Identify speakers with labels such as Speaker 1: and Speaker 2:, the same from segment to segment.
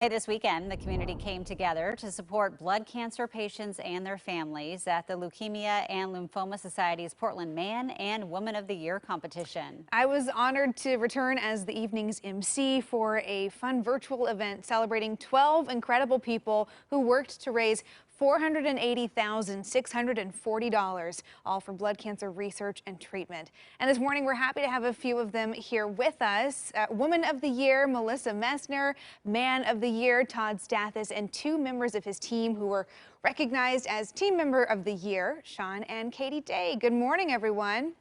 Speaker 1: This weekend, the community came together to support blood cancer patients and their families at the Leukemia and Lymphoma Society's Portland Man and Woman of the Year competition.
Speaker 2: I was honored to return as the evening's MC for a fun virtual event celebrating 12 incredible people who worked to raise $480,640, all for blood cancer research and treatment. And this morning, we're happy to have a few of them here with us. Woman of the Year, Melissa Messner, Man of the Year, Todd Stathis, and two members of his team who were recognized as Team Member of the Year, Sean and Katie Day. Good morning, everyone.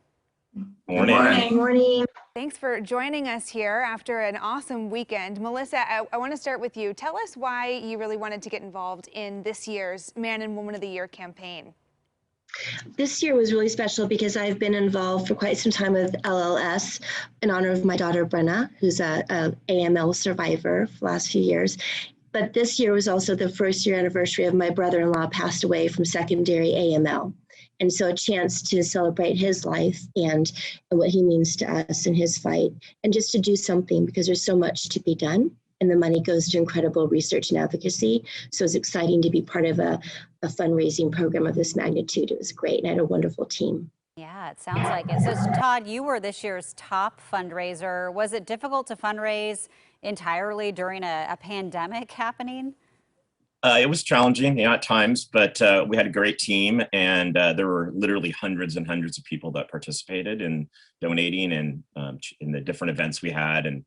Speaker 3: Morning.
Speaker 4: Good morning.
Speaker 2: Thanks for joining us here after an awesome weekend. Melissa, I want to start with you. Tell us why you really wanted to get involved in this year's Man and Woman of the Year campaign.
Speaker 4: This year was really special because I've been involved for quite some time with LLS in honor of my daughter Brenna, who's a AML survivor for the last few years. But this year was also the first year anniversary of my brother-in-law passed away from secondary AML. And so a chance to celebrate his life and what he means to us in his fight, and just to do something because there's so much to be done. And the money goes to incredible research and advocacy. So it's exciting to be part of a fundraising program of this magnitude. It was great, and I had a wonderful team.
Speaker 1: Yeah, it sounds like it. So Todd, you were this year's top fundraiser. Was it difficult to fundraise entirely during a pandemic happening?
Speaker 3: It was challenging, at times, but we had a great team, and there were literally hundreds and hundreds of people that participated in donating and in the different events we had and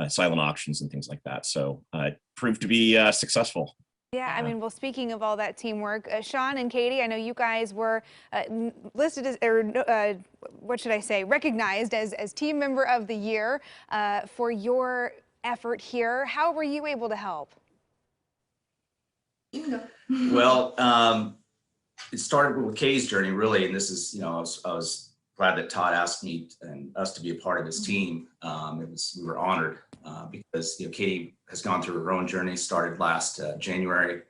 Speaker 3: silent auctions and things like that. So it proved to be successful.
Speaker 2: Yeah, I mean, well, speaking of all that teamwork, Sean and Katie, I know you guys were listed as, or what should I say, recognized as Team Member of the Year for your effort here. How were you able to help?
Speaker 5: Well, it started with Katie's journey, really, and this is, I was glad that Todd asked me and us to be a part of his team. We were honored because Katie has gone through her own journey, started last January,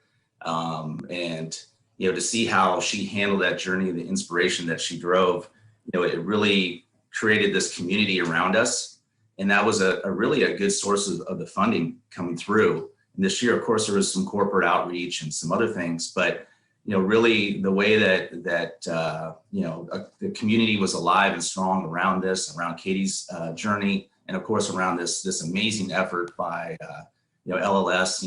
Speaker 5: and to see how she handled that journey, the inspiration that she drove, it really created this community around us, and that was a really a good source of the funding coming through. And this year, of course, there was some corporate outreach and some other things, but really the way that the community was alive and strong around this, around Katie's journey, and of course around this amazing effort by LLS,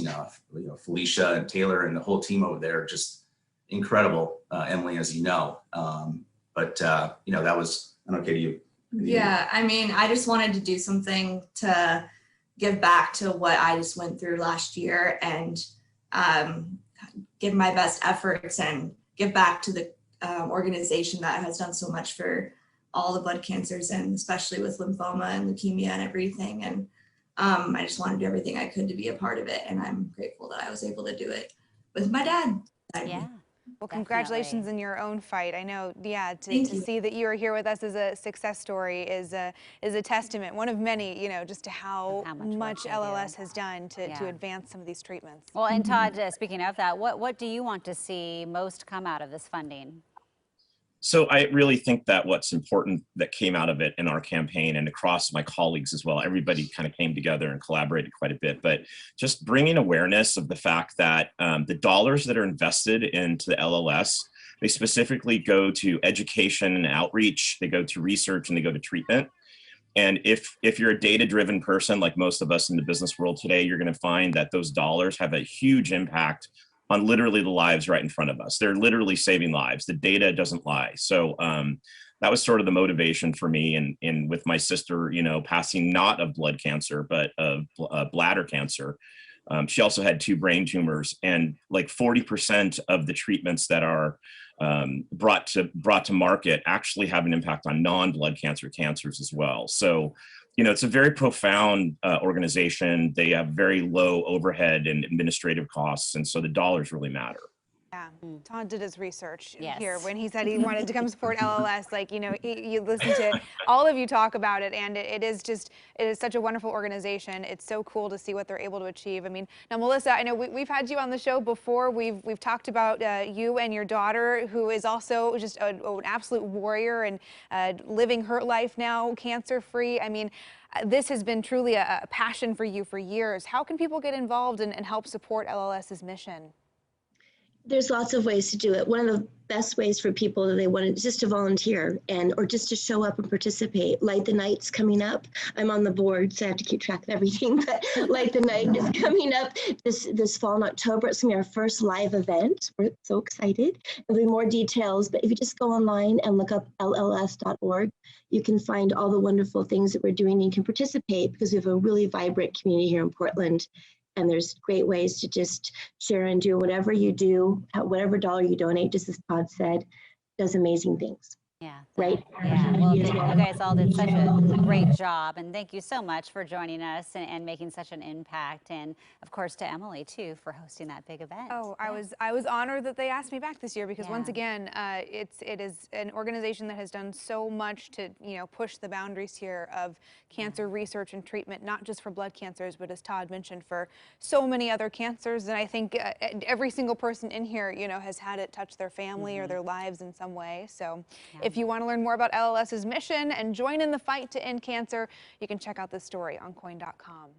Speaker 5: Felicia and Taylor and the whole team over there, just incredible. Emily, as you know, that was, I don't know, Katie.
Speaker 6: Yeah, I mean, I just wanted to do something to give back to what I just went through last year and give my best efforts and give back to the organization that has done so much for all the blood cancers, and especially with lymphoma and leukemia and everything. And I just wanted to do everything I could to be a part of it. And I'm grateful that I was able to do it with my dad.
Speaker 1: Yeah.
Speaker 2: Well, congratulations in your own fight. I know, to see that you are here with us as a success story is a testament, one of many, just to how much LLS has done to advance some of these treatments.
Speaker 1: Well, and Todd, speaking of that, what do you want to see most come out of this funding?
Speaker 3: So I really think that what's important that came out of it in our campaign and across my colleagues as well, everybody kind of came together and collaborated quite a bit, but just bringing awareness of the fact that the dollars that are invested into the LLS, they specifically go to education and outreach, they go to research, and they go to treatment. And if you're a data-driven person, like most of us in the business world today, you're going to find that those dollars have a huge impact on literally the lives right in front of us. They're literally saving lives. The data doesn't lie. So that was sort of the motivation for me. And with my sister, passing not of blood cancer, but of bladder cancer. She also had 2 brain tumors, and like 40% of the treatments that are brought to market actually have an impact on non-blood cancer cancers as well. So it's a very profound organization. They have very low overhead and administrative costs, and so the dollars really matter.
Speaker 2: Yeah, Yeah, Todd did his research
Speaker 1: Yes.
Speaker 2: here when he said he wanted to come support LLS. Like, you know, you listen to all of you talk about it, and it is such a wonderful organization. It's so cool to see what they're able to achieve. I mean, now Melissa, I know we've had you on the show before. We've talked about you and your daughter, who is also just an absolute warrior and living her life now cancer-free. I mean, this has been truly a passion for you for years. How can people get involved and help support LLS's mission?
Speaker 4: There's lots of ways to do it. One of the best ways for people that they want to just to volunteer or just to show up and participate. Light the Night's coming up. I'm on the board, so I have to keep track of everything. But Light the Night is coming up this fall in October. It's gonna be our first live event. We're so excited. There'll be more details, but if you just go online and look up lls.org, you can find all the wonderful things that we're doing. And you can participate because we have a really vibrant community here in Portland. And there's great ways to just share and do whatever you do, whatever dollar you donate, just as Todd said, does amazing things.
Speaker 1: Yeah.
Speaker 4: Right?
Speaker 1: Yeah. Well, you guys all did such a great job, and thank you so much for joining us and making such an impact, and of course to Emily too for hosting that big event.
Speaker 2: Oh, I was honored that they asked me back this year because once again, it is an organization that has done so much to push the boundaries here of cancer research and treatment, not just for blood cancers, but as Todd mentioned, for so many other cancers. And I think every single person in here, has had it touch their family or their lives in some way. So if you want to learn more about LLS's mission and join in the fight to end cancer, you can check out this story on coin.com.